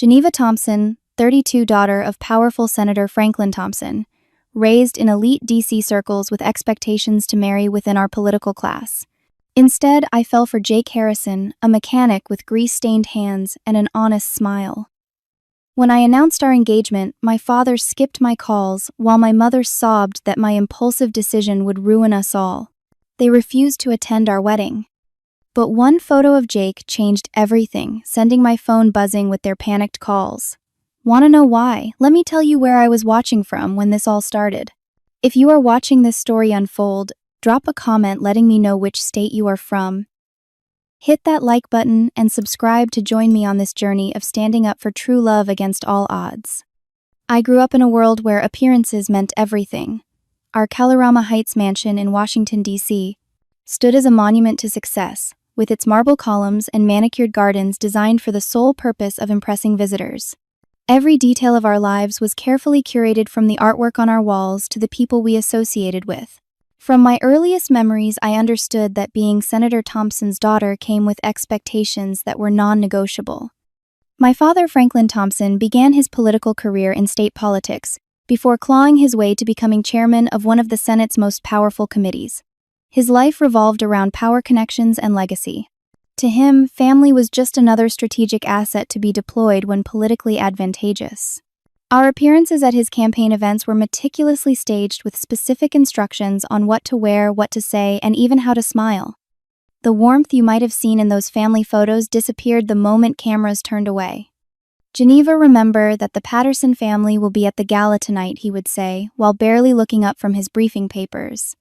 Geneva Thompson, 32, daughter of powerful Senator Franklin Thompson, raised in elite DC circles with expectations to marry within our political class. Instead, I fell for Jake Harrison, a mechanic with grease-stained hands and an honest smile. When I announced our engagement, my father skipped my calls while my mother sobbed that my impulsive decision would ruin us all. They refused to attend our wedding. But one photo of Jake changed everything, sending my phone buzzing with their panicked calls. Want to know why? Let me tell you where I was watching from when this all started. If you are watching this story unfold, drop a comment letting me know which state you are from. Hit that like button and subscribe to join me on this journey of standing up for true love against all odds. I grew up in a world where appearances meant everything. Our Kalorama Heights mansion in Washington, D.C., stood as a monument to success, with its marble columns and manicured gardens designed for the sole purpose of impressing visitors. Every detail of our lives was carefully curated, from the artwork on our walls to the people we associated with. From my earliest memories, I understood that being Senator Thompson's daughter came with expectations that were non-negotiable. My father, Franklin Thompson, began his political career in state politics before clawing his way to becoming chairman of one of the Senate's most powerful committees. His life revolved around power connections and legacy. To him, family was just another strategic asset to be deployed when politically advantageous. Our appearances at his campaign events were meticulously staged with specific instructions on what to wear, what to say, and even how to smile. The warmth you might have seen in those family photos disappeared the moment cameras turned away. "Geneva, remember that the Patterson family will be at the gala tonight," he would say, while barely looking up from his briefing papers.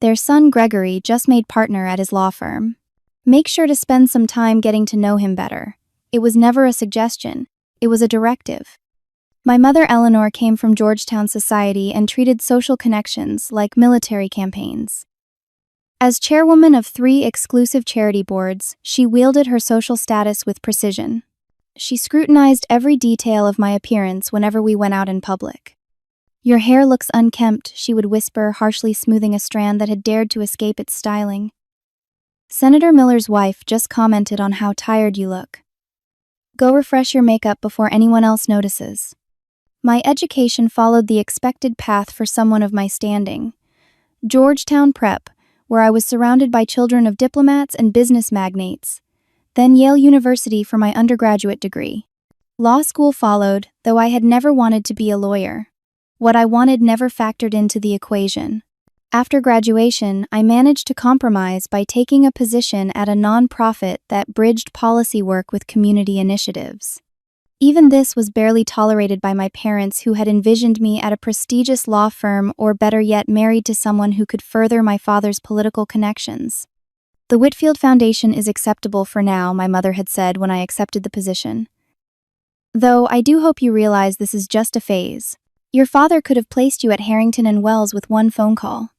Their son Gregory just made partner at his law firm. "Make sure to spend some time getting to know him better." It was never a suggestion, it was a directive. My mother Eleanor came from Georgetown society and treated social connections like military campaigns. As chairwoman of 3 exclusive charity boards, she wielded her social status with precision. She scrutinized every detail of my appearance whenever we went out in public. "Your hair looks unkempt," she would whisper, harshly smoothing a strand that had dared to escape its styling. "Senator Miller's wife just commented on how tired you look. Go refresh your makeup before anyone else notices." My education followed the expected path for someone of my standing. Georgetown Prep, where I was surrounded by children of diplomats and business magnates. Then Yale University for my undergraduate degree. Law school followed, though I had never wanted to be a lawyer. What I wanted never factored into the equation. After graduation, I managed to compromise by taking a position at a nonprofit that bridged policy work with community initiatives. Even this was barely tolerated by my parents, who had envisioned me at a prestigious law firm, or better yet, married to someone who could further my father's political connections. "The Whitfield Foundation is acceptable for now," my mother had said when I accepted the position. "Though I do hope you realize this is just a phase. Your father could have placed you at Harrington and Wells with one phone call."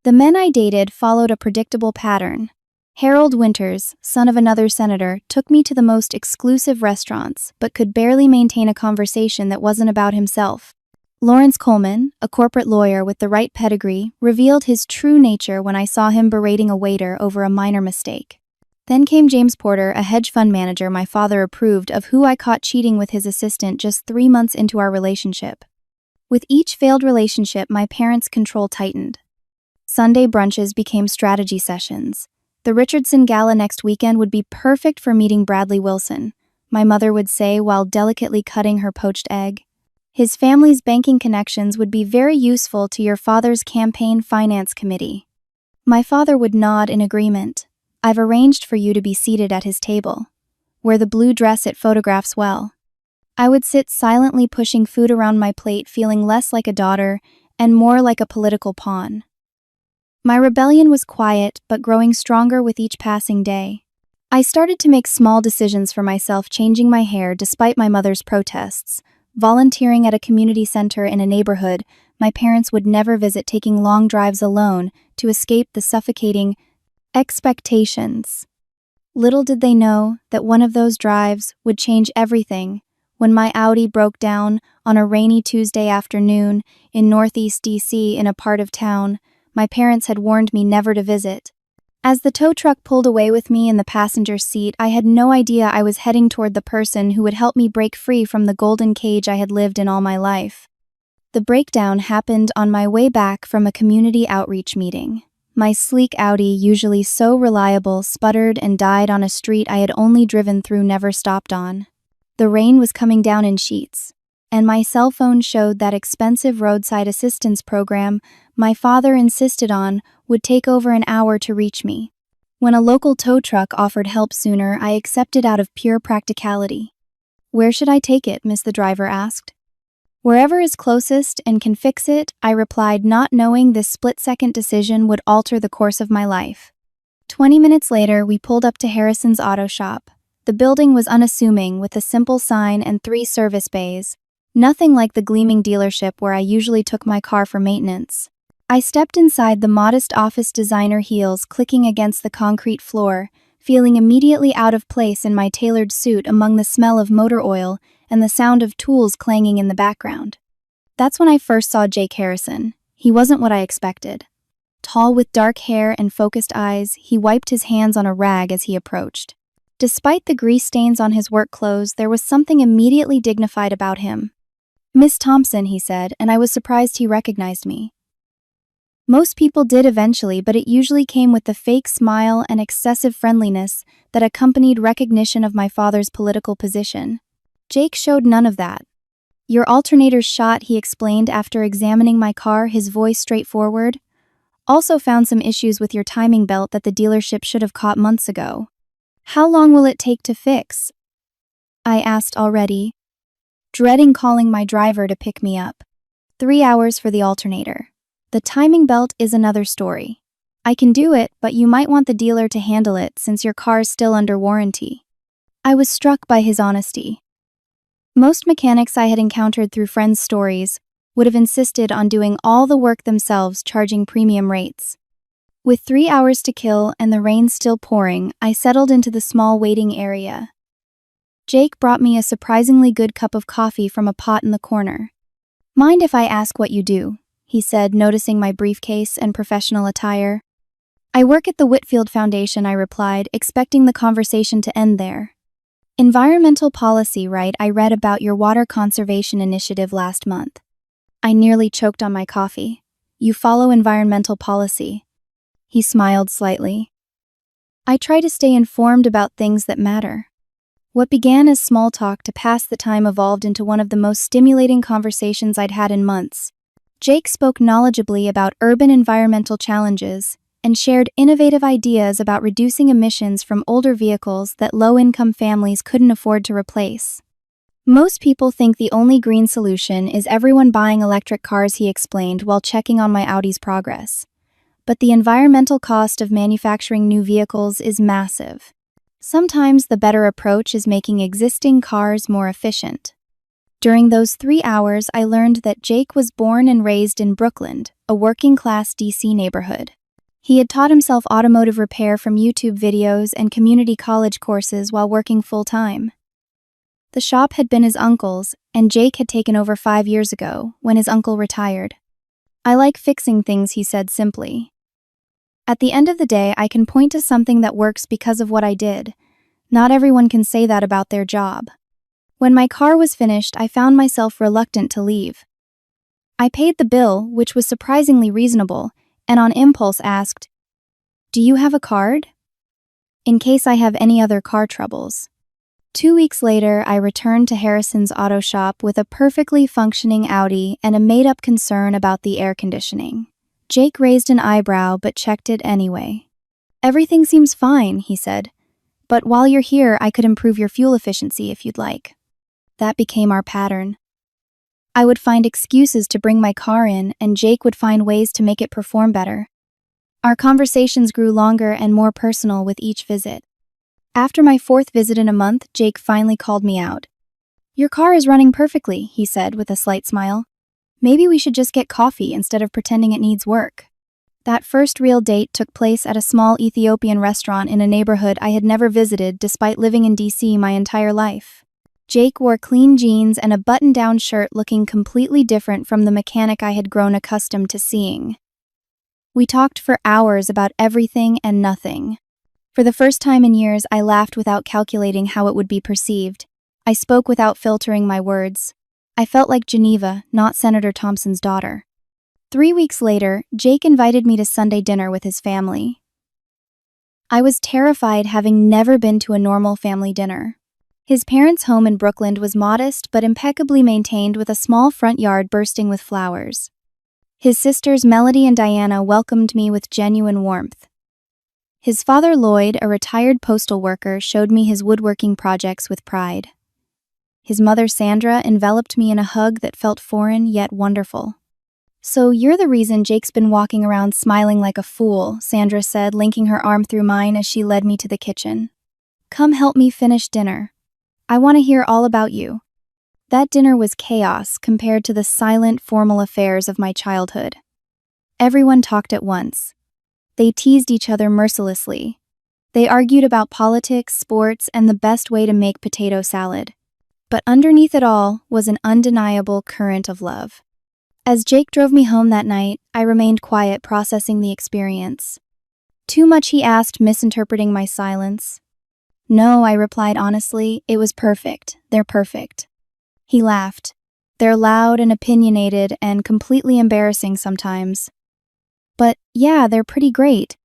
The men I dated followed a predictable pattern. Harold Winters, son of another senator, took me to the most exclusive restaurants, but could barely maintain a conversation that wasn't about himself. Lawrence Coleman, a corporate lawyer with the right pedigree, revealed his true nature when I saw him berating a waiter over a minor mistake. Then came James Porter, a hedge fund manager my father approved of, who I caught cheating with his assistant just 3 months into our relationship. With each failed relationship, my parents' control tightened. Sunday brunches became strategy sessions. The Richardson Gala next weekend would be perfect for meeting Bradley Wilson, my mother would say while delicately cutting her poached egg. His family's banking connections would be very useful to your father's campaign finance committee. My father would nod in agreement. "I've arranged for you to be seated at his table. Wear the blue dress, it photographs well." I would sit silently pushing food around my plate, feeling less like a daughter and more like a political pawn. My rebellion was quiet, but growing stronger with each passing day. I started to make small decisions for myself, changing my hair despite my mother's protests, volunteering at a community center in a neighborhood my parents would never visit, taking long drives alone to escape the suffocating expectations. Little did they know that one of those drives would change everything. When my Audi broke down on a rainy Tuesday afternoon in Northeast DC in a part of town my parents had warned me never to visit. As the tow truck pulled away with me in the passenger seat, I had no idea I was heading toward the person who would help me break free from the golden cage I had lived in all my life. The breakdown happened on my way back from a community outreach meeting. My sleek Audi, usually so reliable, sputtered and died on a street I had only driven through, never stopped on. The rain was coming down in sheets, and my cell phone showed that expensive roadside assistance program my father insisted on would take over an hour to reach me. When a local tow truck offered help sooner, I accepted out of pure practicality. "Where should I take it?" Miss the driver asked. "Wherever is closest and can fix it," I replied, not knowing this split-second decision would alter the course of my life. 20 minutes later, we pulled up to Harrison's auto shop. The building was unassuming, with a simple sign and 3 service bays. Nothing like the gleaming dealership where I usually took my car for maintenance. I stepped inside, the modest office designer heels clicking against the concrete floor, feeling immediately out of place in my tailored suit among the smell of motor oil and the sound of tools clanging in the background. That's when I first saw Jake Harrison. He wasn't what I expected. Tall with dark hair and focused eyes, he wiped his hands on a rag as he approached. Despite the grease stains on his work clothes, there was something immediately dignified about him. "Miss Thompson," he said, and I was surprised he recognized me. Most people did eventually, but it usually came with the fake smile and excessive friendliness that accompanied recognition of my father's political position. Jake showed none of that. "Your alternator's shot," he explained after examining my car, his voice straightforward. "Also found some issues with your timing belt that the dealership should have caught months ago." "How long will it take to fix?" I asked, already dreading calling my driver to pick me up. 3 hours for the alternator. The timing belt is another story. I can do it, but you might want the dealer to handle it since your car's still under warranty. I was struck by his honesty. Most mechanics I had encountered through friends' stories would have insisted on doing all the work themselves, charging premium rates. With 3 hours to kill and the rain still pouring, I settled into the small waiting area. Jake brought me a surprisingly good cup of coffee from a pot in the corner. "Mind if I ask what you do?" he said, noticing my briefcase and professional attire. "I work at the Whitfield Foundation," I replied, expecting the conversation to end there. "Environmental policy, right? I read about your water conservation initiative last month." I nearly choked on my coffee. "You follow environmental policy?" He smiled slightly. "I try to stay informed about things that matter." What began as small talk to pass the time evolved into one of the most stimulating conversations I'd had in months. Jake spoke knowledgeably about urban environmental challenges and shared innovative ideas about reducing emissions from older vehicles that low-income families couldn't afford to replace. "Most people think the only green solution is everyone buying electric cars," he explained while checking on my Audi's progress. "But the environmental cost of manufacturing new vehicles is massive. Sometimes the better approach is making existing cars more efficient." During those 3 hours, I learned that Jake was born and raised in Brooklyn, a working-class DC neighborhood. He had taught himself automotive repair from YouTube videos and community college courses while working full-time. The shop had been his uncle's, and Jake had taken over 5 years ago, when his uncle retired. "I like fixing things," he said simply. "At the end of the day, I can point to something that works because of what I did. Not everyone can say that about their job." When my car was finished, I found myself reluctant to leave. I paid the bill, which was surprisingly reasonable, and on impulse asked, "Do you have a card? In case I have any other car troubles." 2 weeks later, I returned to Harrison's auto shop with a perfectly functioning Audi and a made-up concern about the air conditioning. Jake raised an eyebrow but checked it anyway. "Everything seems fine," he said. "But while you're here, I could improve your fuel efficiency if you'd like." That became our pattern. I would find excuses to bring my car in, and Jake would find ways to make it perform better. Our conversations grew longer and more personal with each visit. After my 4th visit in a month, Jake finally called me out. "Your car is running perfectly," he said with a slight smile. "Maybe we should just get coffee instead of pretending it needs work." That first real date took place at a small Ethiopian restaurant in a neighborhood I had never visited despite living in DC my entire life. Jake wore clean jeans and a button-down shirt, looking completely different from the mechanic I had grown accustomed to seeing. We talked for hours about everything and nothing. For the first time in years, I laughed without calculating how it would be perceived. I spoke without filtering my words. I felt like Geneva, not Senator Thompson's daughter. 3 weeks later, Jake invited me to Sunday dinner with his family. I was terrified, having never been to a normal family dinner. His parents' home in Brooklyn was modest but impeccably maintained, with a small front yard bursting with flowers. His sisters Melody and Diana welcomed me with genuine warmth. His father Lloyd, a retired postal worker, showed me his woodworking projects with pride. His mother Sandra enveloped me in a hug that felt foreign yet wonderful. "So you're the reason Jake's been walking around smiling like a fool," Sandra said, linking her arm through mine as she led me to the kitchen. "Come help me finish dinner. I want to hear all about you." That dinner was chaos compared to the silent, formal affairs of my childhood. Everyone talked at once. They teased each other mercilessly. They argued about politics, sports, and the best way to make potato salad. But underneath it all was an undeniable current of love. As Jake drove me home that night, I remained quiet, processing the experience. "Too much?" he asked, misinterpreting my silence. "No," I replied honestly, "it was perfect. They're perfect." He laughed. "They're loud and opinionated and completely embarrassing sometimes. But yeah, they're pretty great."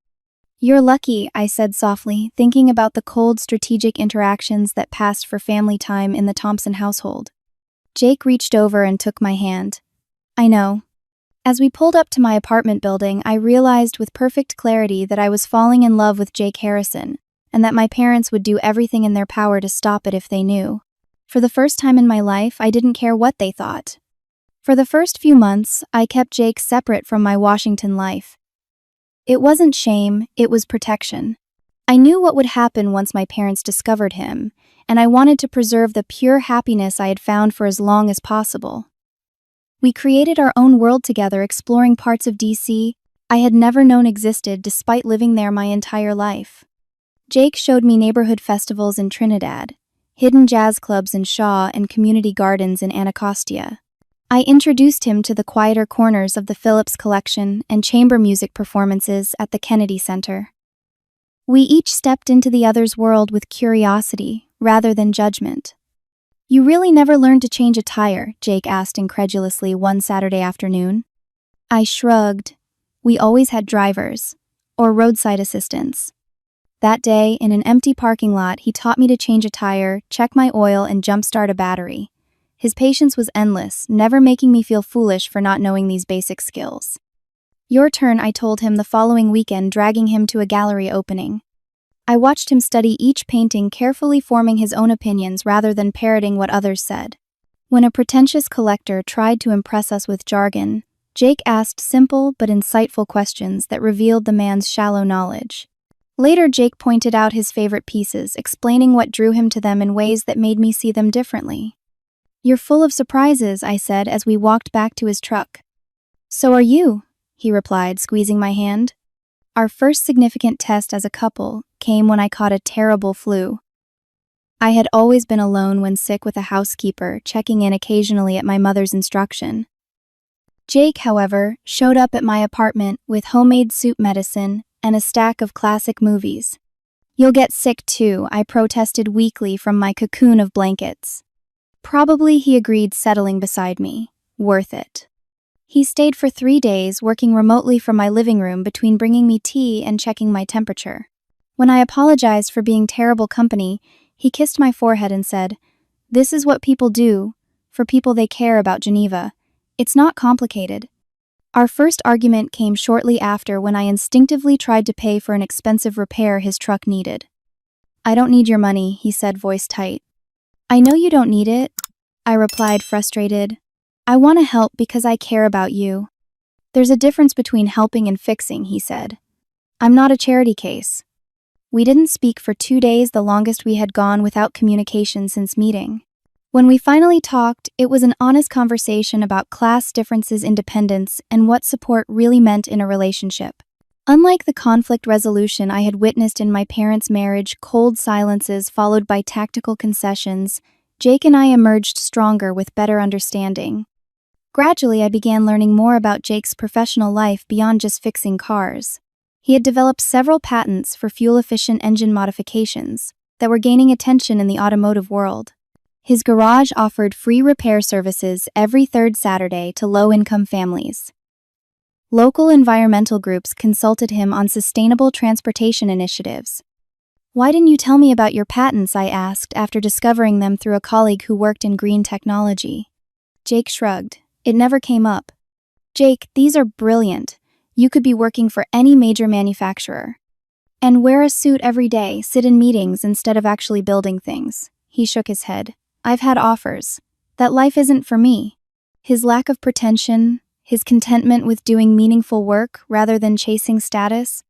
"You're lucky," I said softly, thinking about the cold, strategic interactions that passed for family time in the Thompson household. Jake reached over and took my hand. "I know." As we pulled up to my apartment building, I realized with perfect clarity that I was falling in love with Jake Harrison, and that my parents would do everything in their power to stop it if they knew. For the first time in my life, I didn't care what they thought. For the first few months, I kept Jake separate from my Washington life. It wasn't shame, it was protection. I knew what would happen once my parents discovered him, and I wanted to preserve the pure happiness I had found for as long as possible. We created our own world together, exploring parts of DC I had never known existed despite living there my entire life. Jake showed me neighborhood festivals in Trinidad, hidden jazz clubs in Shaw, and community gardens in Anacostia. I introduced him to the quieter corners of the Phillips Collection and chamber music performances at the Kennedy Center. We each stepped into the other's world with curiosity rather than judgment. "You really never learned to change a tire?" Jake asked incredulously one Saturday afternoon. I shrugged. We always had drivers, or roadside assistants. That day, in an empty parking lot, he taught me to change a tire, check my oil, and jumpstart a battery. His patience was endless, never making me feel foolish for not knowing these basic skills. "Your turn," I told him the following weekend, dragging him to a gallery opening. I watched him study each painting, carefully forming his own opinions rather than parroting what others said. When a pretentious collector tried to impress us with jargon, Jake asked simple but insightful questions that revealed the man's shallow knowledge. Later, Jake pointed out his favorite pieces, explaining what drew him to them in ways that made me see them differently. "You're full of surprises," I said as we walked back to his truck. "So are you," he replied, squeezing my hand. Our first significant test as a couple came when I caught a terrible flu. I had always been alone when sick, with a housekeeper checking in occasionally at my mother's instruction. Jake, however, showed up at my apartment with homemade soup medicine and a stack of classic movies. "You'll get sick too," I protested weakly from my cocoon of blankets. "Probably," he agreed, settling beside me. "Worth it." He stayed for 3 days, working remotely from my living room between bringing me tea and checking my temperature. When I apologized for being terrible company, he kissed my forehead and said, "This is what people do for people they care about, Geneva. It's not complicated." Our first argument came shortly after, when I instinctively tried to pay for an expensive repair his truck needed. "I don't need your money," he said, voice tight. "I know you don't need it," I replied, frustrated. "I want to help because I care about you." "There's a difference between helping and fixing," he said. "I'm not a charity case." We didn't speak for 2 days, the longest we had gone without communication since meeting. When we finally talked, it was an honest conversation about class differences, independence, and what support really meant in a relationship. Unlike the conflict resolution I had witnessed in my parents' marriage, cold silences followed by tactical concessions, Jake and I emerged stronger with better understanding. Gradually, I began learning more about Jake's professional life beyond just fixing cars. He had developed several patents for fuel-efficient engine modifications that were gaining attention in the automotive world. His garage offered free repair services every third Saturday to low-income families. Local environmental groups consulted him on sustainable transportation initiatives. "Why didn't you tell me about your patents?" I asked after discovering them through a colleague who worked in green technology. Jake shrugged. "It never came up." "Jake, these are brilliant. You could be working for any major manufacturer. And wear a suit every day, sit in meetings instead of actually building things." He shook his head. "I've had offers. That life isn't for me." His lack of pretension, his contentment with doing meaningful work rather than chasing status,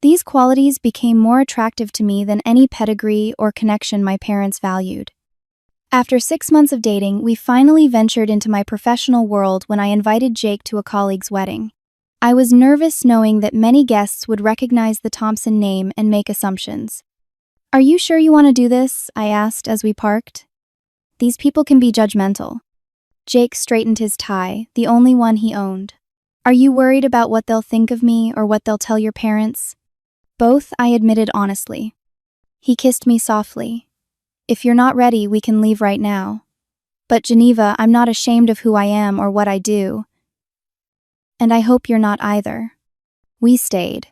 these qualities became more attractive to me than any pedigree or connection my parents valued. After 6 months of dating, we finally ventured into my professional world when I invited Jake to a colleague's wedding. I was nervous knowing that many guests would recognize the Thompson name and make assumptions. "Are you sure you want to do this?" I asked as we parked. "These people can be judgmental." Jake straightened his tie, the only one he owned. "Are you worried about what they'll think of me or what they'll tell your parents?" "Both," I admitted honestly. He kissed me softly. "If you're not ready, we can leave right now. But Geneva, I'm not ashamed of who I am or what I do. And I hope you're not either." We stayed.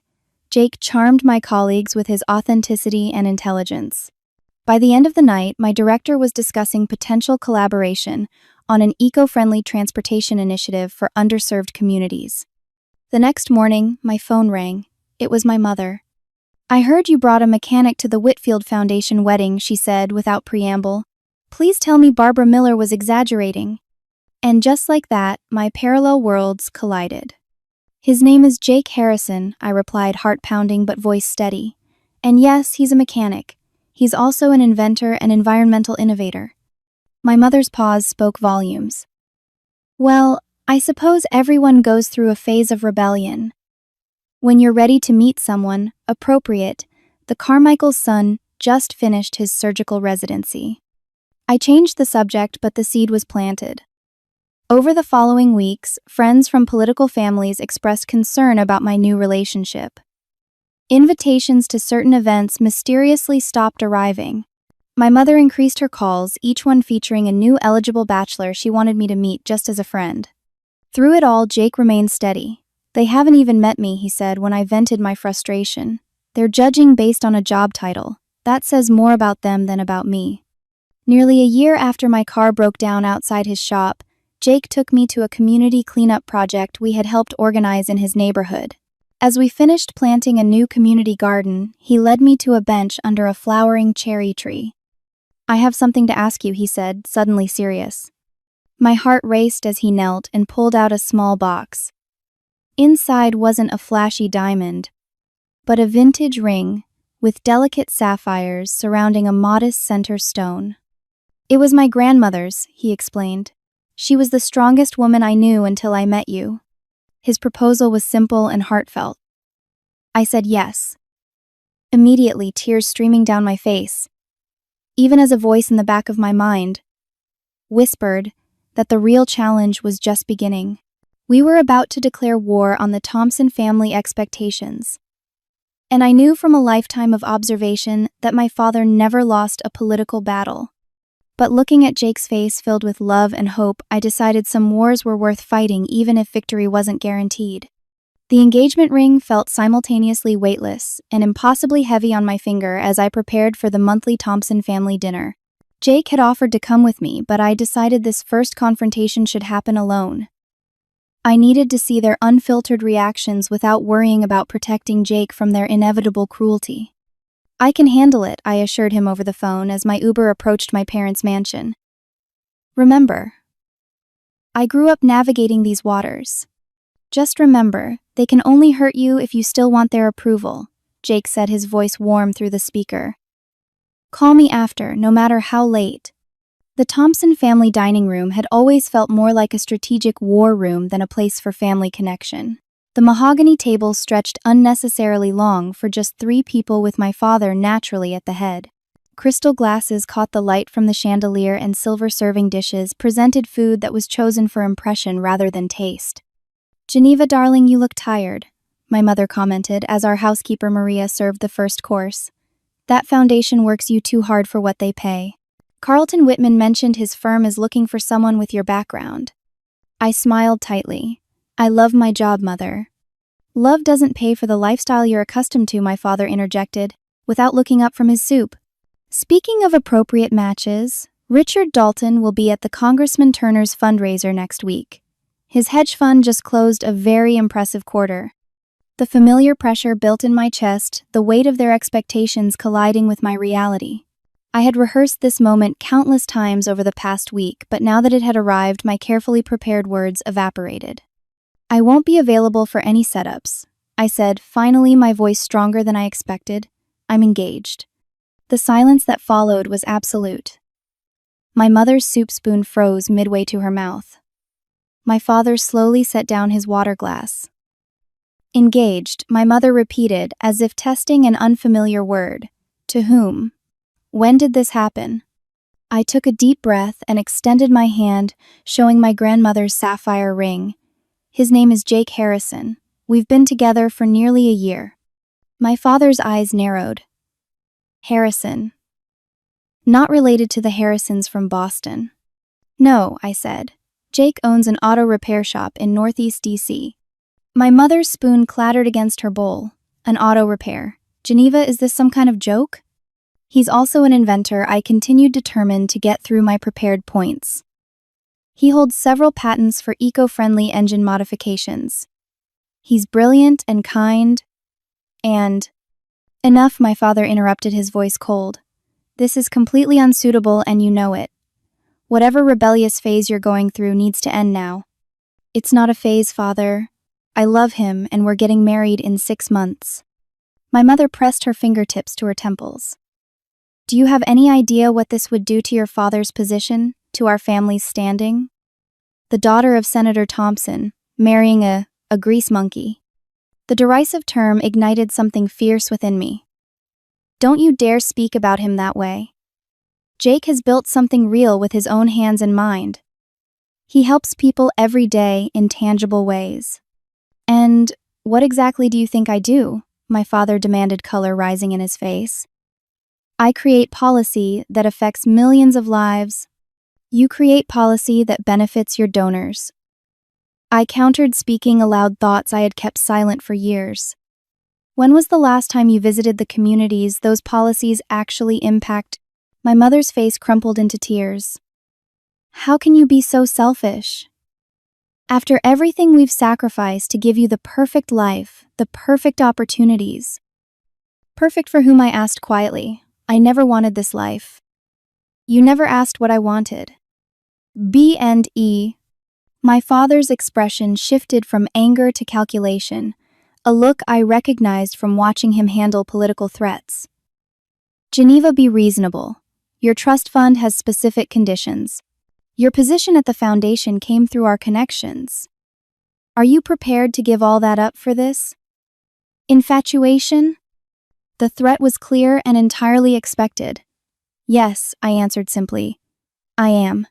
Jake charmed my colleagues with his authenticity and intelligence. By the end of the night, my director was discussing potential collaboration on an eco-friendly transportation initiative for underserved communities. The next morning, my phone rang. It was my mother. "I heard you brought a mechanic to the Whitfield Foundation wedding," she said without preamble. "Please tell me Barbara Miller was exaggerating." And just like that, my parallel worlds collided. "His name is Jake Harrison," I replied, heart pounding but voice steady. "And yes, he's a mechanic. He's also an inventor and environmental innovator." My mother's pause spoke volumes. "Well, I suppose everyone goes through a phase of rebellion. When you're ready to meet someone appropriate, the Carmichael's son just finished his surgical residency." I changed the subject, but the seed was planted. Over the following weeks, friends from political families expressed concern about my new relationship. Invitations to certain events mysteriously stopped arriving. My mother increased her calls, each one featuring a new eligible bachelor she wanted me to meet just as a friend. Through it all, Jake remained steady. "They haven't even met me," he said when I vented my frustration. "They're judging based on a job title. That says more about them than about me." Nearly a year after my car broke down outside his shop, Jake took me to a community cleanup project we had helped organize in his neighborhood. As we finished planting a new community garden, he led me to a bench under a flowering cherry tree. "I have something to ask you," he said, suddenly serious. My heart raced as he knelt and pulled out a small box. Inside wasn't a flashy diamond, but a vintage ring with delicate sapphires surrounding a modest center stone. "It was my grandmother's," he explained. "She was the strongest woman I knew until I met you." His proposal was simple and heartfelt. I said yes. Immediately, tears streaming down my face, even as a voice in the back of my mind whispered that the real challenge was just beginning. We were about to declare war on the Thompson family expectations. And I knew from a lifetime of observation that my father never lost a political battle. But looking at Jake's face filled with love and hope, I decided some wars were worth fighting even if victory wasn't guaranteed. The engagement ring felt simultaneously weightless and impossibly heavy on my finger as I prepared for the monthly Thompson family dinner. Jake had offered to come with me, but I decided this first confrontation should happen alone. I needed to see their unfiltered reactions without worrying about protecting Jake from their inevitable cruelty. "I can handle it," I assured him over the phone as my Uber approached my parents' mansion. "Remember, I grew up navigating these waters. Just remember, they can only hurt you if you still want their approval," Jake said, his voice warm through the speaker. "Call me after, no matter how late." The Thompson family dining room had always felt more like a strategic war room than a place for family connection. The mahogany table stretched unnecessarily long for just 3 people with my father naturally at the head. Crystal glasses caught the light from the chandelier, and silver serving dishes presented food that was chosen for impression rather than taste. "Geneva, darling, you look tired," my mother commented as our housekeeper Maria served the first course. "That foundation works you too hard for what they pay. Carlton Whitman mentioned his firm is looking for someone with your background." I smiled tightly. "I love my job, Mother." "Love doesn't pay for the lifestyle you're accustomed to," my father interjected, without looking up from his soup. Speaking of appropriate matches, Richard Dalton will be at the Congressman Turner's fundraiser next week. His hedge fund just closed a very impressive quarter. The familiar pressure built in my chest, the weight of their expectations colliding with my reality. I had rehearsed this moment countless times over the past week, but now that it had arrived, my carefully prepared words evaporated. "I won't be available for any setups," I said, finally, my voice stronger than I expected. "I'm engaged." The silence that followed was absolute. My mother's soup spoon froze midway to her mouth. My father slowly set down his water glass. "Engaged," my mother repeated, as if testing an unfamiliar word. "To whom? When did this happen?" I took a deep breath and extended my hand, showing my grandmother's sapphire ring. "His name is Jake Harrison. We've been together for nearly a year." My father's eyes narrowed. "Harrison. Not related to the Harrisons from Boston?" "No," I said. "Jake owns an auto repair shop in Northeast DC." My mother's spoon clattered against her bowl. "An auto repair. Geneva, is this some kind of joke?" "He's also an inventor," I continued, determined to get through my prepared points. "He holds several patents for eco-friendly engine modifications. He's brilliant and kind, and—" "Enough," my father interrupted, his voice cold. "This is completely unsuitable and you know it. Whatever rebellious phase you're going through needs to end now." "It's not a phase, Father. I love him and we're getting married in 6 months." My mother pressed her fingertips to her temples. "Do you have any idea what this would do to your father's position, to our family's standing? The daughter of Senator Thompson, marrying a grease monkey." The derisive term ignited something fierce within me. "Don't you dare speak about him that way. Jake has built something real with his own hands and mind. He helps people every day in tangible ways." "And what exactly do you think I do?" my father demanded, color rising in his face. "I create policy that affects millions of lives. You create policy that benefits your donors." I countered, speaking aloud thoughts I had kept silent for years. "When was the last time you visited the communities those policies actually impact?" My mother's face crumpled into tears. "How can you be so selfish? After everything we've sacrificed to give you the perfect life, the perfect opportunities." "Perfect for whom?" I asked quietly. "I never wanted this life." "You never asked what I wanted." B&E. My father's expression shifted from anger to calculation, a look I recognized from watching him handle political threats. "Geneva, be reasonable. Your trust fund has specific conditions. Your position at the foundation came through our connections. Are you prepared to give all that up for this infatuation?" The threat was clear and entirely expected. "Yes," I answered simply. "I am."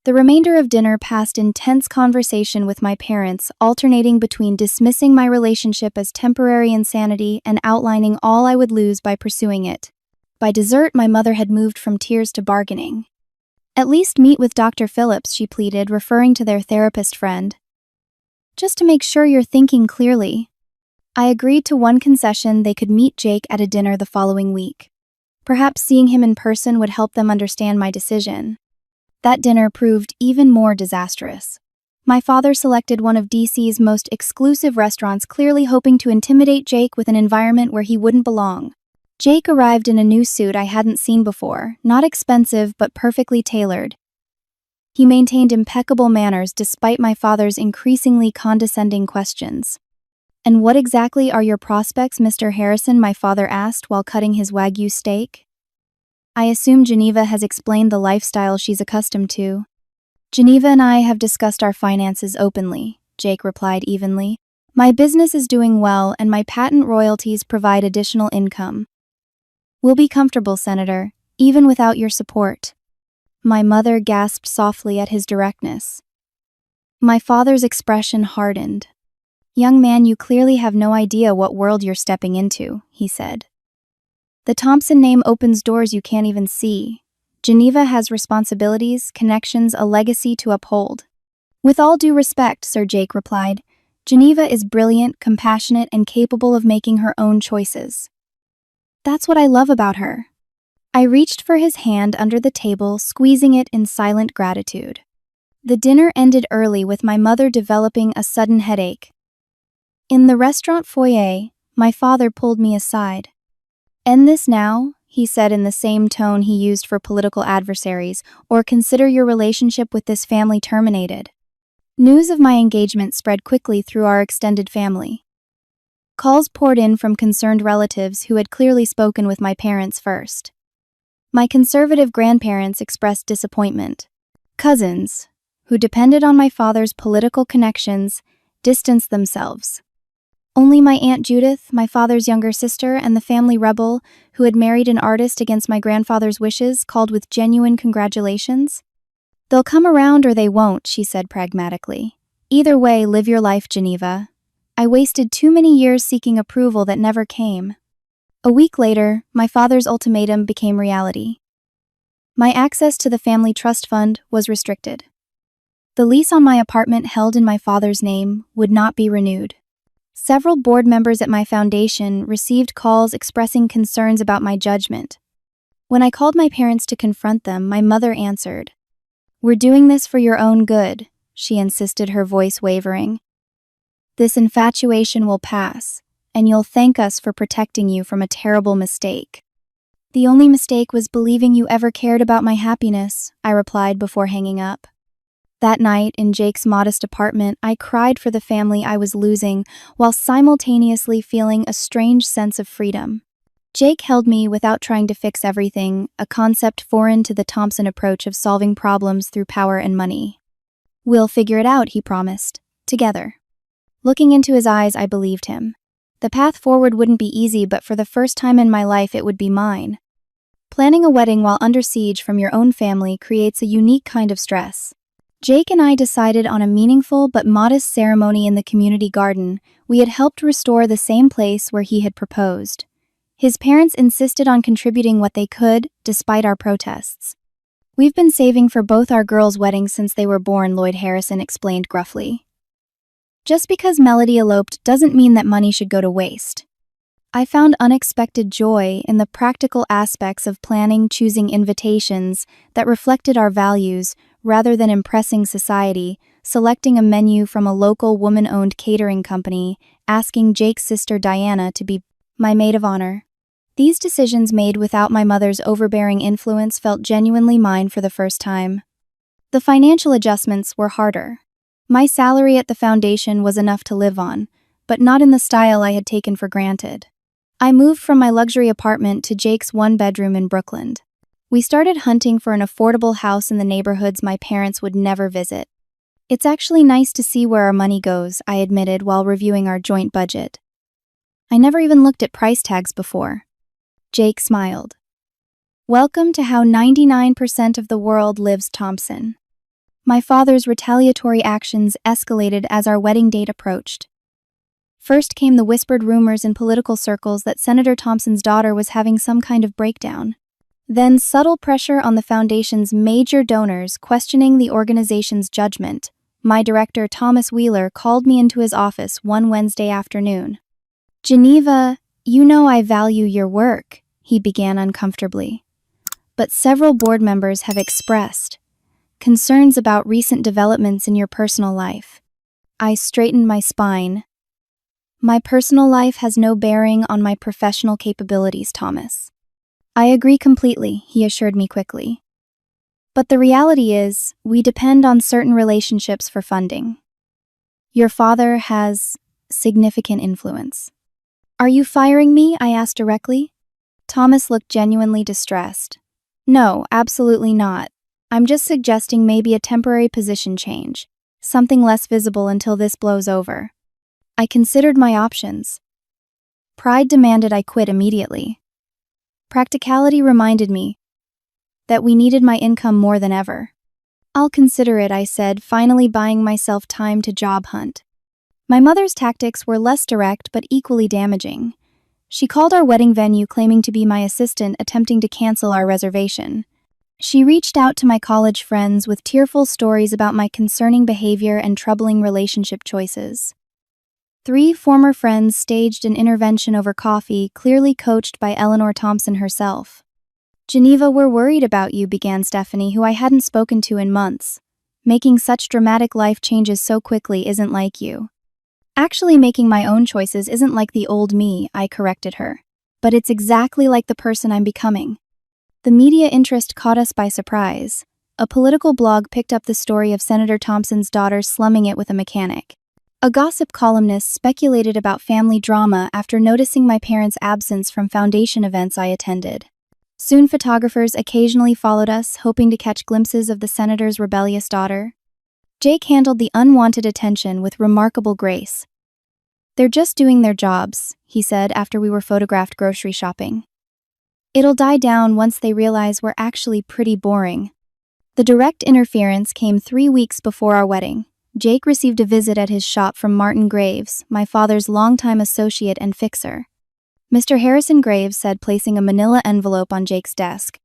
The remainder of dinner passed in tense conversation with my parents, alternating between dismissing my relationship as temporary insanity and outlining all I would lose by pursuing it. By dessert, my mother had moved from tears to bargaining. "At least meet with Dr. Phillips," she pleaded, referring to their therapist friend. "Just to make sure you're thinking clearly." I agreed to one concession: they could meet Jake at a dinner the following week. Perhaps seeing him in person would help them understand my decision. That dinner proved even more disastrous. My father selected one of DC's most exclusive restaurants, clearly hoping to intimidate Jake with an environment where he wouldn't belong. Jake arrived in a new suit I hadn't seen before, not expensive but perfectly tailored. He maintained impeccable manners despite my father's increasingly condescending questions. "And what exactly are your prospects, Mr. Harrison?" my father asked while cutting his Wagyu steak. "I assume Geneva has explained the lifestyle she's accustomed to." "Geneva and I have discussed our finances openly," Jake replied evenly. "My business is doing well and my patent royalties provide additional income." "We'll be comfortable, Senator. even without your support." My mother gasped softly at his directness. My father's expression hardened. "Young man, you clearly have no idea what world you're stepping into," he said. "The Thompson name opens doors you can't even see. Geneva has responsibilities, connections, a legacy to uphold." "With all due respect," Sir Jake replied, "Geneva is brilliant, compassionate, and capable of making her own choices. That's what I love about her." I reached for his hand under the table, squeezing it in silent gratitude. The dinner ended early with my mother developing a sudden headache. In the restaurant foyer, my father pulled me aside. "End this now," he said in the same tone he used for political adversaries, "or consider your relationship with this family terminated." News of my engagement spread quickly through our extended family. Calls poured in from concerned relatives who had clearly spoken with my parents first. My conservative grandparents expressed disappointment. Cousins, who depended on my father's political connections, distanced themselves. Only my Aunt Judith, my father's younger sister, and the family rebel, who had married an artist against my grandfather's wishes, called with genuine congratulations. "They'll come around or they won't," she said pragmatically. "Either way, live your life, Geneva. I wasted too many years seeking approval that never came." A week later, my father's ultimatum became reality. My access to the family trust fund was restricted. The lease on my apartment held in my father's name would not be renewed. Several board members at my foundation received calls expressing concerns about my judgment. When I called my parents to confront them, my mother answered. "We're doing this for your own good," she insisted, her voice wavering. "This infatuation will pass, and you'll thank us for protecting you from a terrible mistake." "The only mistake was believing you ever cared about my happiness," I replied before hanging up. That night, in Jake's modest apartment, I cried for the family I was losing, while simultaneously feeling a strange sense of freedom. Jake held me without trying to fix everything, a concept foreign to the Thompson approach of solving problems through power and money. "We'll figure it out," he promised. "Together." Looking into his eyes, I believed him. The path forward wouldn't be easy, but for the first time in my life, it would be mine. Planning a wedding while under siege from your own family creates a unique kind of stress. Jake and I decided on a meaningful but modest ceremony in the community garden. We had helped restore the same place where he had proposed. His parents insisted on contributing what they could, despite our protests. "We've been saving for both our girls' weddings since they were born," Lloyd Harrison explained gruffly. "Just because Melody eloped doesn't mean that money should go to waste." I found unexpected joy in the practical aspects of planning, choosing invitations that reflected our values, rather than impressing society, selecting a menu from a local woman-owned catering company, asking Jake's sister Diana to be my maid of honor. These decisions, made without my mother's overbearing influence, felt genuinely mine for the first time. The financial adjustments were harder. My salary at the foundation was enough to live on, but not in the style I had taken for granted. I moved from my luxury apartment to Jake's one-bedroom in Brooklyn. We started hunting for an affordable house in the neighborhoods my parents would never visit. "It's actually nice to see where our money goes," I admitted while reviewing our joint budget. "I never even looked at price tags before." Jake smiled. "Welcome to how 99% of the world lives, Thompson." My father's retaliatory actions escalated as our wedding date approached. First came the whispered rumors in political circles that Senator Thompson's daughter was having some kind of breakdown. Then subtle pressure on the foundation's major donors questioning the organization's judgment. My director, Thomas Wheeler, called me into his office one Wednesday afternoon. "Geneva, you know I value your work," he began uncomfortably. "But several board members have expressed concerns about recent developments in your personal life." I straightened my spine. "My personal life has no bearing on my professional capabilities, Thomas." "I agree completely," he assured me quickly. "But the reality is, we depend on certain relationships for funding. Your father has significant influence." "Are you firing me?" I asked directly. Thomas looked genuinely distressed. "No, absolutely not. I'm just suggesting maybe a temporary position change, something less visible until this blows over." I considered my options. Pride demanded I quit immediately. Practicality reminded me, that we needed my income more than ever. "I'll consider it," I said, finally buying myself time to job hunt. My mother's tactics were less direct but equally damaging. She called our wedding venue claiming to be my assistant, attempting to cancel our reservation. She reached out to my college friends with tearful stories about my concerning behavior and troubling relationship choices. 3 former friends staged an intervention over coffee, clearly coached by Eleanor Thompson herself. "Geneva, we're worried about you," began Stephanie, who I hadn't spoken to in months. "Making such dramatic life changes so quickly isn't like you." "Actually, making my own choices isn't like the old me," I corrected her. "But it's exactly like the person I'm becoming." The media interest caught us by surprise. A political blog picked up the story of Senator Thompson's daughter slumming it with a mechanic. A gossip columnist speculated about family drama after noticing my parents' absence from foundation events I attended. Soon photographers occasionally followed us, hoping to catch glimpses of the senator's rebellious daughter. Jake handled the unwanted attention with remarkable grace. "They're just doing their jobs," he said after we were photographed grocery shopping. "It'll die down once they realize we're actually pretty boring." The direct interference came 3 weeks before our wedding. Jake received a visit at his shop from Martin Graves, my father's longtime associate and fixer. Mr. Harrison Graves said, placing a manila envelope on Jake's desk,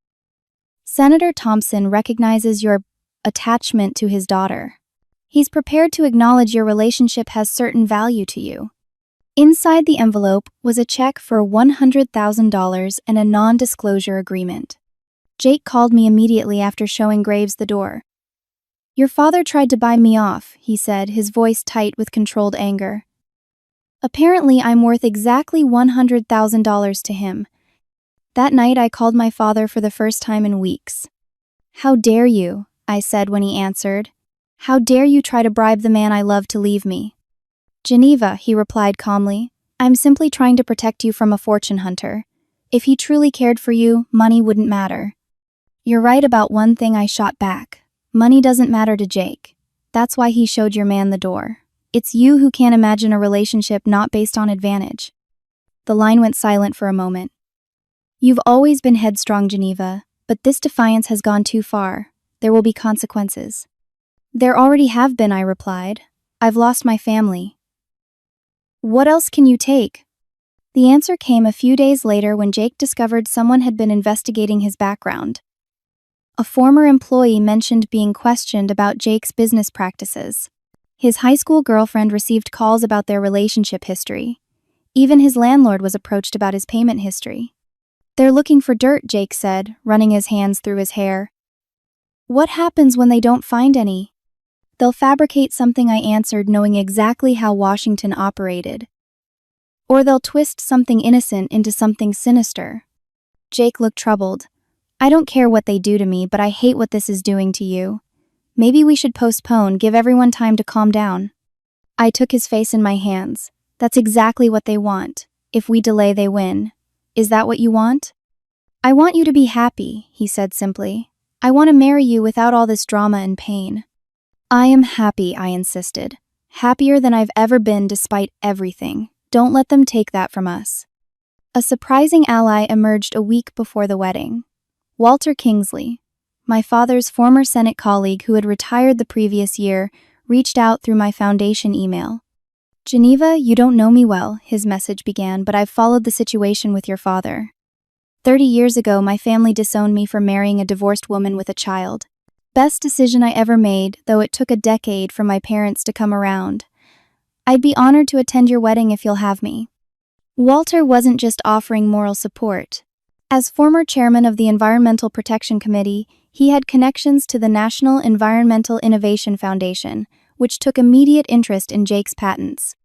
"Senator Thompson recognizes your attachment to his daughter. He's prepared to acknowledge your relationship has certain value to you." Inside the envelope was a check for $100,000 and a non-disclosure agreement. Jake called me immediately after showing Graves the door. "Your father tried to buy me off," he said, his voice tight with controlled anger. "Apparently I'm worth exactly $100,000 to him." That night I called my father for the first time in weeks. "How dare you?" I said when he answered. "How dare you try to bribe the man I love to leave me?" "Geneva," he replied calmly, "I'm simply trying to protect you from a fortune hunter. If he truly cared for you, money wouldn't matter." "You're right about one thing," I shot back. "Money doesn't matter to Jake. That's why he showed your man the door. It's you who can't imagine a relationship not based on advantage." The line went silent for a moment. "You've always been headstrong, Geneva, but this defiance has gone too far. There will be consequences." "There already have been," I replied. "I've lost my family." "What else can you take?" The answer came a few days later when Jake discovered someone had been investigating his background. A former employee mentioned being questioned about Jake's business practices. His high school girlfriend received calls about their relationship history. Even his landlord was approached about his payment history. "They're looking for dirt," Jake said, running his hands through his hair. "What happens when they don't find any?" "They'll fabricate something," I answered, knowing exactly how Washington operated. "Or they'll twist something innocent into something sinister." Jake looked troubled. "I don't care what they do to me, but I hate what this is doing to you. Maybe we should postpone, give everyone time to calm down." I took his face in my hands. "That's exactly what they want. If we delay, they win. Is that what you want?" "I want you to be happy," he said simply. "I want to marry you without all this drama and pain." "I am happy," I insisted. "Happier than I've ever been despite everything. Don't let them take that from us." A surprising ally emerged a week before the wedding. Walter Kingsley, my father's former Senate colleague who had retired the previous year, reached out through my foundation email. "Geneva, you don't know me well," his message began, "but I've followed the situation with your father. 30 years ago, my family disowned me for marrying a divorced woman with a child. Best decision I ever made, though it took a decade for my parents to come around. I'd be honored to attend your wedding if you'll have me." Walter wasn't just offering moral support. As former chairman of the Environmental Protection Committee, he had connections to the National Environmental Innovation Foundation, which took immediate interest in Jake's patents.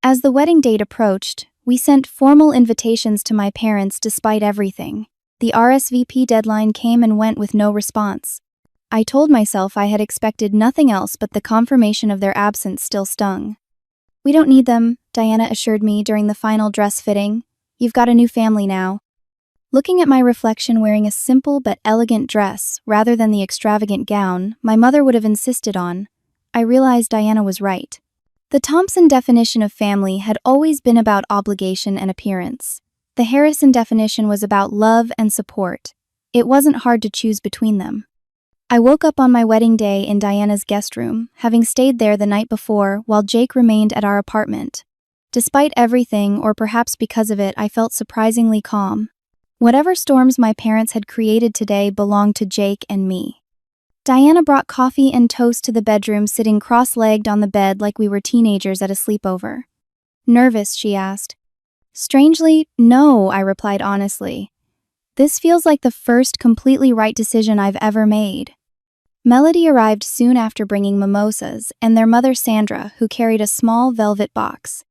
As the wedding date approached, we sent formal invitations to my parents despite everything. The RSVP deadline came and went with no response. I told myself I had expected nothing else, but the confirmation of their absence still stung. "We don't need them," Diana assured me during the final dress fitting. "You've got a new family now." Looking at my reflection wearing a simple but elegant dress rather than the extravagant gown my mother would have insisted on, I realized Diana was right. The Thompson definition of family had always been about obligation and appearance. The Harrison definition was about love and support. It wasn't hard to choose between them. I woke up on my wedding day in Diana's guest room, having stayed there the night before while Jake remained at our apartment. Despite everything, or perhaps because of it, I felt surprisingly calm. Whatever storms my parents had created today belonged to Jake and me. Diana brought coffee and toast to the bedroom, sitting cross-legged on the bed like we were teenagers at a sleepover. "Nervous?" she asked. "Strangely, no," I replied honestly. "This feels like the first completely right decision I've ever made." Melody arrived soon after, bringing mimosas, and their mother Sandra, who carried a small velvet box.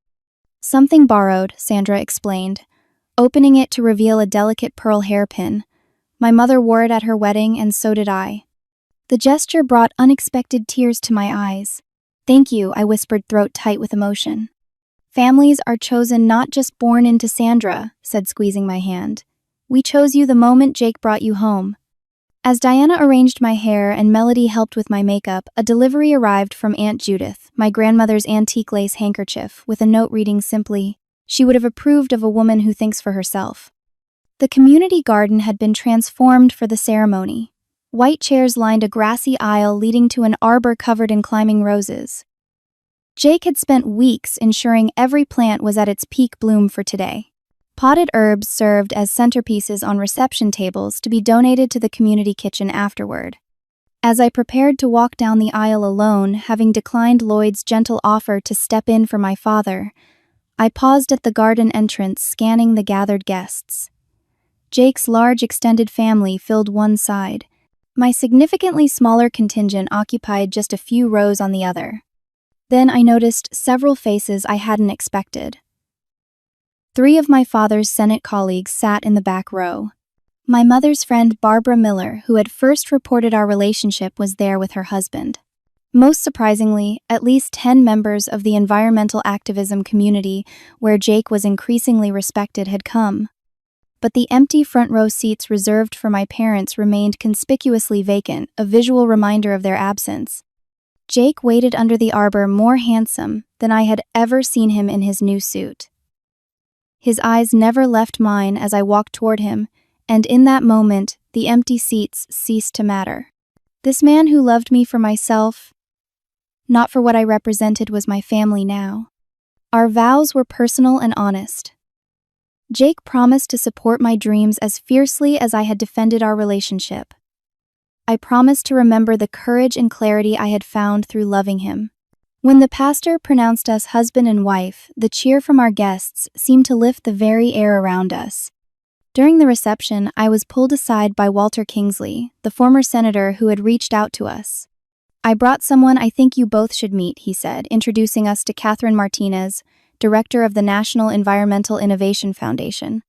"Something borrowed," Sandra explained, opening it to reveal a delicate pearl hairpin. "My mother wore it at her wedding, and so did I." The gesture brought unexpected tears to my eyes. "Thank you," I whispered, throat tight with emotion. "Families are chosen, not just born into," Sandra said, squeezing my hand. "We chose you the moment Jake brought you home." As Diana arranged my hair and Melody helped with my makeup, a delivery arrived from Aunt Judith, my grandmother's antique lace handkerchief, with a note reading simply, "She would have approved of a woman who thinks for herself." The community garden had been transformed for the ceremony. White chairs lined a grassy aisle leading to an arbor covered in climbing roses. Jake had spent weeks ensuring every plant was at its peak bloom for today. Potted herbs served as centerpieces on reception tables to be donated to the community kitchen afterward. As I prepared to walk down the aisle alone, having declined Lloyd's gentle offer to step in for my father, I paused at the garden entrance, scanning the gathered guests. Jake's large extended family filled one side. My significantly smaller contingent occupied just a few rows on the other. Then I noticed several faces I hadn't expected. 3 of my father's Senate colleagues sat in the back row. My mother's friend Barbara Miller, who had first reported our relationship, was there with her husband. Most surprisingly, at least 10 members of the environmental activism community, where Jake was increasingly respected, had come. But the empty front row seats reserved for my parents remained conspicuously vacant, a visual reminder of their absence. Jake waited under the arbor, more handsome than I had ever seen him in his new suit. His eyes never left mine as I walked toward him, and in that moment, the empty seats ceased to matter. This man who loved me for myself, not for what I represented, was my family now. Our vows were personal and honest. Jake promised to support my dreams as fiercely as I had defended our relationship. I promised to remember the courage and clarity I had found through loving him. When the pastor pronounced us husband and wife, the cheer from our guests seemed to lift the very air around us. During the reception, I was pulled aside by Walter Kingsley, the former senator who had reached out to us. "I brought someone I think you both should meet," he said, introducing us to Catherine Martinez, director of the National Environmental Innovation Foundation.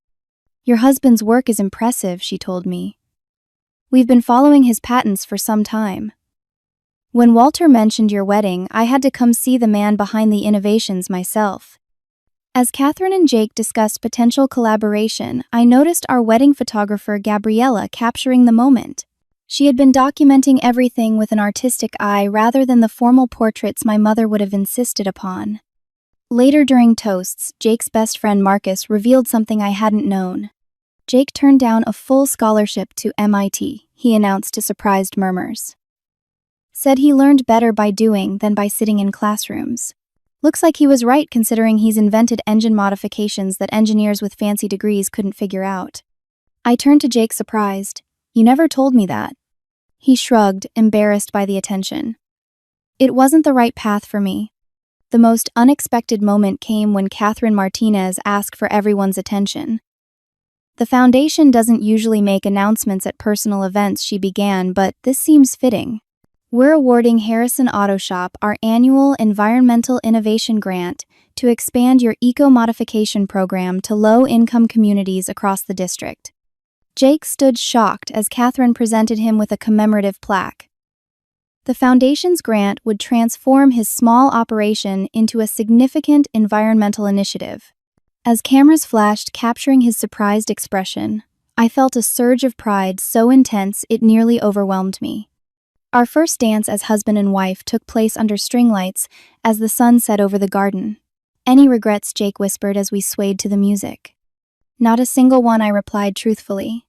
"Your husband's work is impressive," she told me. "We've been following his patents for some time. When Walter mentioned your wedding, I had to come see the man behind the innovations myself." As Catherine and Jake discussed potential collaboration, I noticed our wedding photographer Gabriella capturing the moment. She had been documenting everything with an artistic eye rather than the formal portraits my mother would have insisted upon. Later during toasts, Jake's best friend Marcus revealed something I hadn't known. Jake turned down a full scholarship to MIT, he announced to surprised murmurs. Said he learned better by doing than by sitting in classrooms. Looks like he was right, considering he's invented engine modifications that engineers with fancy degrees couldn't figure out. I turned to Jake, surprised. "You never told me that." He shrugged, embarrassed by the attention. It wasn't the right path for me. The most unexpected moment came when Catherine Martinez asked for everyone's attention. "The foundation doesn't usually make announcements at personal events," she began, "but this seems fitting. We're awarding Harrison Auto Shop our annual Environmental Innovation Grant to expand your eco-modification program to low-income communities across the district." Jake stood shocked as Catherine presented him with a commemorative plaque. The foundation's grant would transform his small operation into a significant environmental initiative. As cameras flashed, capturing his surprised expression, I felt a surge of pride so intense it nearly overwhelmed me. Our first dance as husband and wife took place under string lights as the sun set over the garden. "Any regrets?" Jake whispered as we swayed to the music. "Not a single one," I replied truthfully.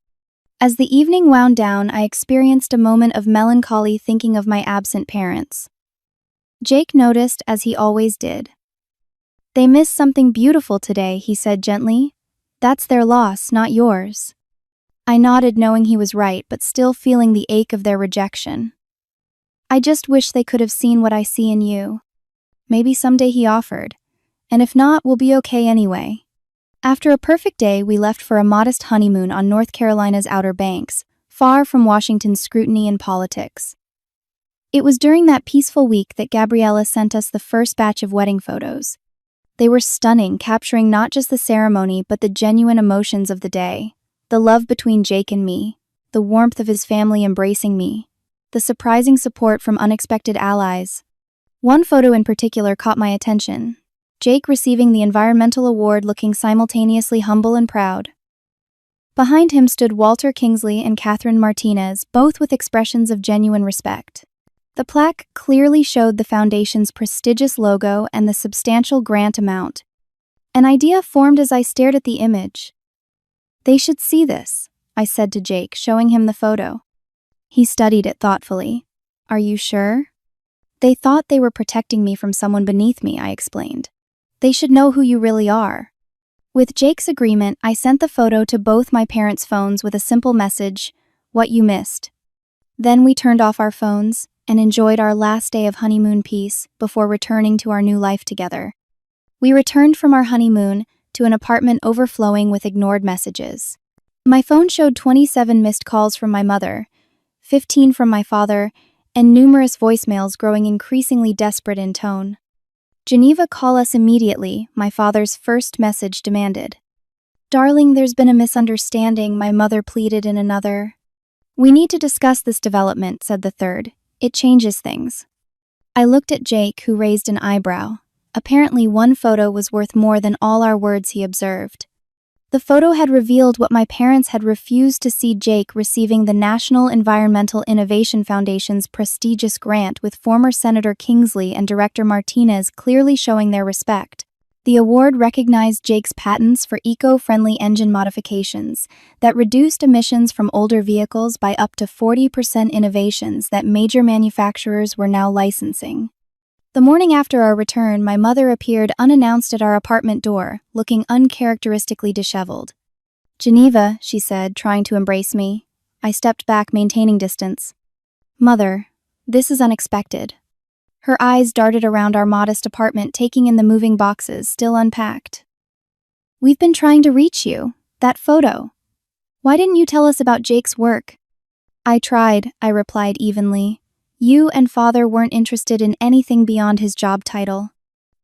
As the evening wound down, I experienced a moment of melancholy thinking of my absent parents. Jake noticed, as he always did. "They missed something beautiful today," he said gently. "That's their loss, not yours." I nodded, knowing he was right, but still feeling the ache of their rejection. "I just wish they could have seen what I see in you." "Maybe someday," he offered. "And if not, we'll be okay anyway." After a perfect day, we left for a modest honeymoon on North Carolina's Outer Banks, far from Washington's scrutiny and politics. It was during that peaceful week that Gabriella sent us the first batch of wedding photos. They were stunning, capturing not just the ceremony but the genuine emotions of the day. The love between Jake and me, the warmth of his family embracing me, the surprising support from unexpected allies. One photo in particular caught my attention. Jake receiving the environmental award, looking simultaneously humble and proud. Behind him stood Walter Kingsley and Catherine Martinez, both with expressions of genuine respect. The plaque clearly showed the foundation's prestigious logo and the substantial grant amount. An idea formed as I stared at the image. "They should see this," I said to Jake, showing him the photo. He studied it thoughtfully. "Are you sure?" "They thought they were protecting me from someone beneath me," I explained. "They should know who you really are." With Jake's agreement, I sent the photo to both my parents' phones with a simple message, "What you missed." Then we turned off our phones and enjoyed our last day of honeymoon peace before returning to our new life together. We returned from our honeymoon to an apartment overflowing with ignored messages. My phone showed 27 missed calls from my mother, 15 from my father, and numerous voicemails growing increasingly desperate in tone. "Geneva, call us immediately," my father's first message demanded. "Darling, there's been a misunderstanding," my mother pleaded in another. "We need to discuss this development," said the third. "It changes things." I looked at Jake, who raised an eyebrow. Apparently, one photo was worth more than all our words, he observed. The photo had revealed what my parents had refused to see: Jake receiving the National Environmental Innovation Foundation's prestigious grant, with former Senator Kingsley and Director Martinez clearly showing their respect. The award recognized Jake's patents for eco-friendly engine modifications that reduced emissions from older vehicles by up to 40%, innovations that major manufacturers were now licensing. The morning after our return, my mother appeared unannounced at our apartment door, looking uncharacteristically disheveled. "Geneva," she said, trying to embrace me. I stepped back, maintaining distance. "Mother, this is unexpected." Her eyes darted around our modest apartment, taking in the moving boxes, still unpacked. "We've been trying to reach you. That photo. Why didn't you tell us about Jake's work?" "I tried," I replied evenly. "You and Father weren't interested in anything beyond his job title."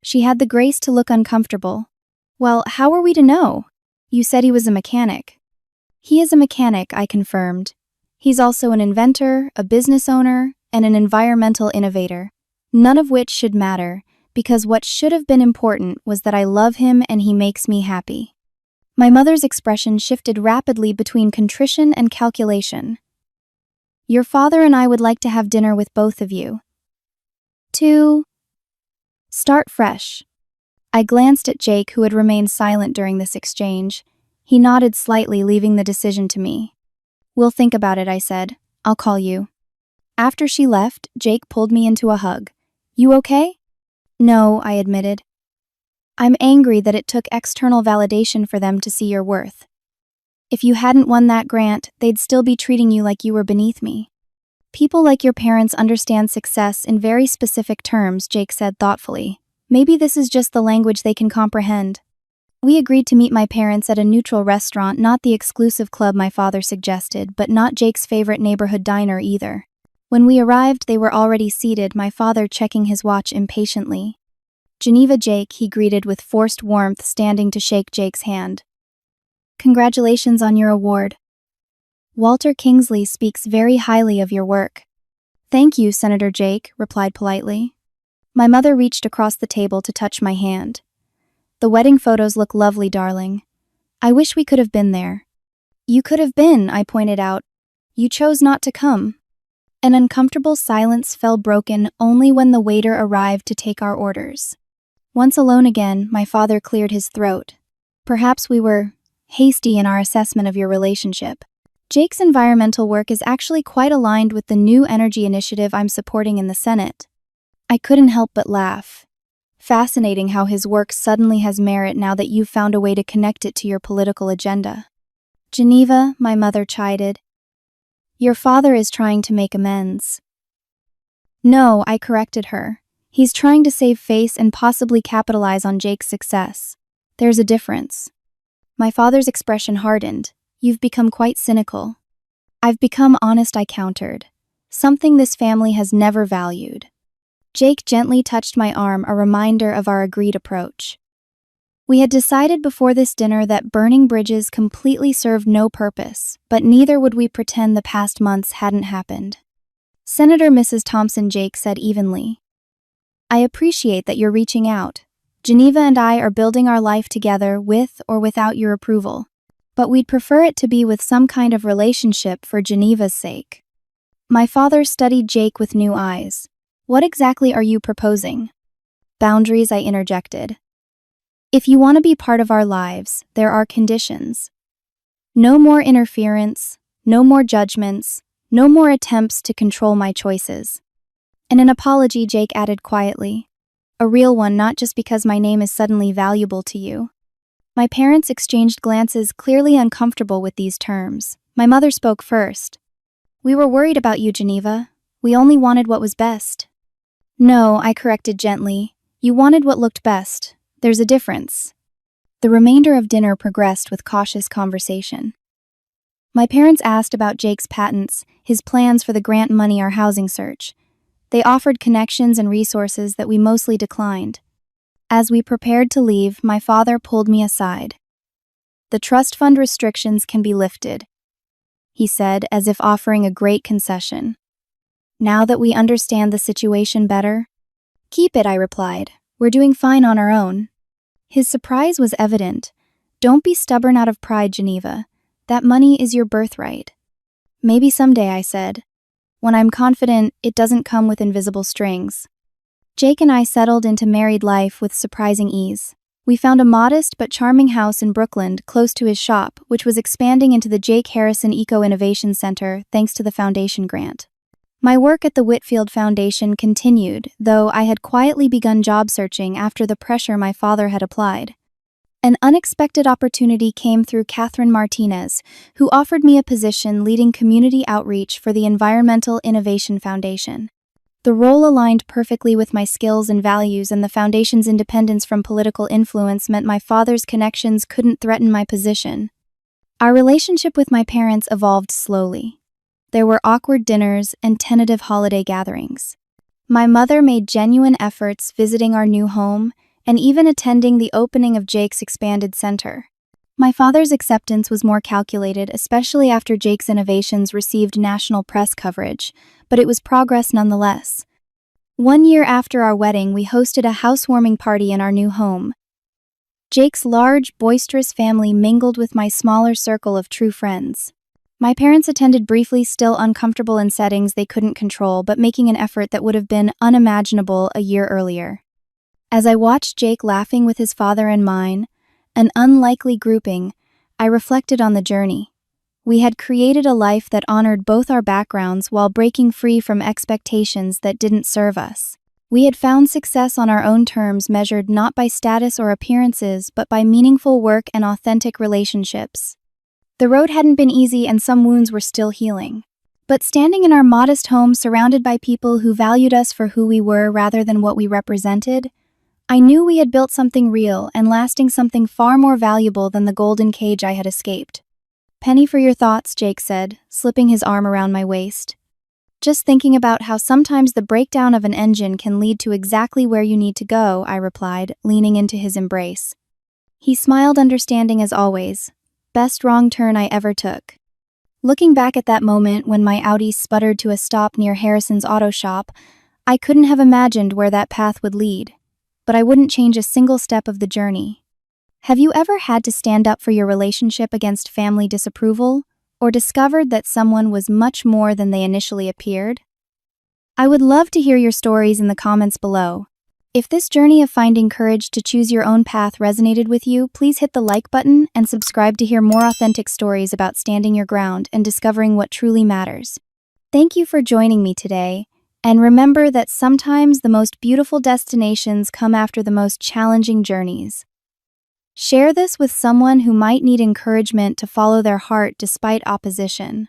She had the grace to look uncomfortable. "Well, how were we to know? You said he was a mechanic." "He is a mechanic," I confirmed. "He's also an inventor, a business owner, and an environmental innovator. None of which should matter, because what should have been important was that I love him and he makes me happy." My mother's expression shifted rapidly between contrition and calculation. "Your father and I would like to have dinner with both of you. To start fresh." I glanced at Jake, who had remained silent during this exchange. He nodded slightly, leaving the decision to me. "We'll think about it," I said. "I'll call you." After she left, Jake pulled me into a hug. "You okay?" "No," I admitted. "I'm angry that it took external validation for them to see your worth. If you hadn't won that grant, they'd still be treating you like you were beneath me." "People like your parents understand success in very specific terms," Jake said thoughtfully. "Maybe this is just the language they can comprehend." We agreed to meet my parents at a neutral restaurant, not the exclusive club my father suggested, but not Jake's favorite neighborhood diner either. When we arrived, they were already seated, my father checking his watch impatiently. "Geneva, Jake," he greeted with forced warmth, standing to shake Jake's hand. "Congratulations on your award. Walter Kingsley speaks very highly of your work." "Thank you, Senator," Jake replied politely. My mother reached across the table to touch my hand. "The wedding photos look lovely, darling. I wish we could have been there." "You could have been," I pointed out. "You chose not to come." An uncomfortable silence fell, broken only when the waiter arrived to take our orders. Once alone again, my father cleared his throat. "Perhaps we were hasty in our assessment of your relationship. Jake's environmental work is actually quite aligned with the new energy initiative I'm supporting in the Senate. I couldn't help but laugh. Fascinating how his work suddenly has merit now that you've found a way to connect it to your political agenda. Geneva, my mother chided. Your father is trying to make amends. No, I corrected her. He's trying to save face and possibly capitalize on Jake's success. There's a difference. My father's expression hardened. You've become quite cynical. I've become honest, I countered. Something this family has never valued. Jake gently touched my arm, a reminder of our agreed approach. We had decided before this dinner that burning bridges completely served no purpose, but neither would we pretend the past months hadn't happened. Senator Mrs. Thompson, Jake said evenly. I appreciate that you're reaching out. Geneva and I are building our life together with or without your approval, but we'd prefer it to be with some kind of relationship for Geneva's sake. My father studied Jake with new eyes. What exactly are you proposing? Boundaries, I interjected. If you want to be part of our lives, there are conditions. No more interference, no more judgments, no more attempts to control my choices. And an apology, Jake added quietly. A real one, not just because my name is suddenly valuable to you. My parents exchanged glances, clearly uncomfortable with these terms. My mother spoke first. We were worried about you, Geneva. We only wanted what was best. No, I corrected gently. You wanted what looked best. There's a difference. The remainder of dinner progressed with cautious conversation. My parents asked about Jake's patents, his plans for the grant money, our housing search. They offered connections and resources that we mostly declined. As we prepared to leave, my father pulled me aside. The trust fund restrictions can be lifted, he said, as if offering a great concession. Now that we understand the situation better? Keep it, I replied. We're doing fine on our own. His surprise was evident. Don't be stubborn out of pride, Geneva. That money is your birthright. Maybe someday, I said. When I'm confident, it doesn't come with invisible strings. Jake and I settled into married life with surprising ease. We found a modest but charming house in Brooklyn, close to his shop, which was expanding into the Jake Harrison Eco-Innovation Center thanks to the foundation grant. My work at the Whitfield Foundation continued, though I had quietly begun job searching after the pressure my father had applied. An unexpected opportunity came through Catherine Martinez, who offered me a position leading community outreach for the Environmental Innovation Foundation. The role aligned perfectly with my skills and values, and the foundation's independence from political influence meant my father's connections couldn't threaten my position. Our relationship with my parents evolved slowly. There were awkward dinners and tentative holiday gatherings. My mother made genuine efforts visiting our new home and even attending the opening of Jake's expanded center. My father's acceptance was more calculated, especially after Jake's innovations received national press coverage, but it was progress nonetheless. 1 year after our wedding, we hosted a housewarming party in our new home. Jake's large, boisterous family mingled with my smaller circle of true friends. My parents attended briefly, still uncomfortable in settings they couldn't control, but making an effort that would have been unimaginable a year earlier. As I watched Jake laughing with his father and mine, an unlikely grouping, I reflected on the journey. We had created a life that honored both our backgrounds while breaking free from expectations that didn't serve us. We had found success on our own terms, measured not by status or appearances, but by meaningful work and authentic relationships. The road hadn't been easy, and some wounds were still healing. But standing in our modest home, surrounded by people who valued us for who we were rather than what we represented, I knew we had built something real and lasting, something far more valuable than the golden cage I had escaped. Penny for your thoughts, Jake said, slipping his arm around my waist. Just thinking about how sometimes the breakdown of an engine can lead to exactly where you need to go, I replied, leaning into his embrace. He smiled, understanding as always. Best wrong turn I ever took. Looking back at that moment when my Audi sputtered to a stop near Harrison's auto shop, I couldn't have imagined where that path would lead. But I wouldn't change a single step of the journey. Have you ever had to stand up for your relationship against family disapproval, or discovered that someone was much more than they initially appeared? I would love to hear your stories in the comments below. If this journey of finding courage to choose your own path resonated with you, please hit the like button and subscribe to hear more authentic stories about standing your ground and discovering what truly matters. Thank you for joining me today, and remember that sometimes the most beautiful destinations come after the most challenging journeys. Share this with someone who might need encouragement to follow their heart despite opposition.